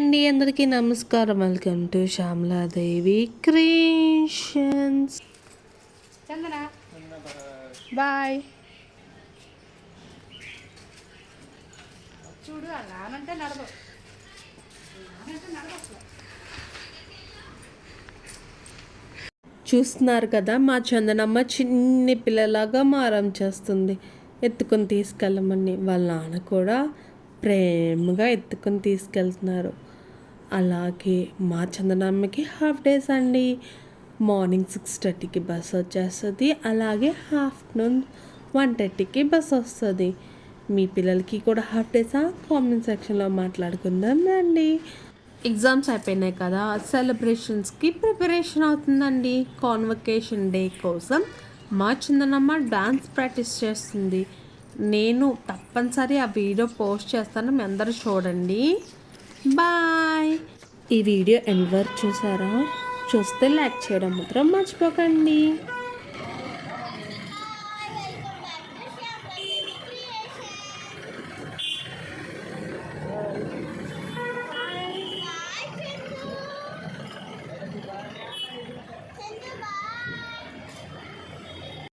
అండి, అందరికీ నమస్కారం. Welcome to Shyamaladevi creations. Chandana బాయ్. చూడు అలానంటే నడవ చూస్తున్నారు కదా, మా చందనమ్మ చిన్ని పిల్లలాగా మారం చేస్తుంది. ఎత్తుకొని తీసుకెళ్ళమని వాళ్ళ నాన్న కూడా ప్రేమగా ఎత్తుకొని తీసుకెళ్తున్నారు. అలాగే మా చందనమ్మకి హాఫ్ డేస్ అండి. మార్నింగ్ 6:30కి బస్ వచ్చేస్తుంది, అలాగే ఆఫ్టర్నూన్ 1:30కి బస్ వస్తుంది. మీ పిల్లలకి కూడా హాఫ్ డేసా? కామెంట్ సెక్షన్లో మాట్లాడుకుందాం రండి. ఎగ్జామ్స్ అయిపోయినాయి కదా, సెలబ్రేషన్స్కి ప్రిపరేషన్ అవుతుందండి. కాన్వకేషన్ డే కోసం మా చందనమ్మ డాన్స్ ప్రాక్టీస్ చేస్తుంది. నేను తప్పనిసరి ఆ వీడియో పోస్ట్ చేస్తాను, మీ అందరూ చూడండి. బాయ్. ఈ వీడియో ఎండ్ వరకు చూసారా? చూస్తే లైక్ చేయడం మాత్రం మర్చిపోకండి.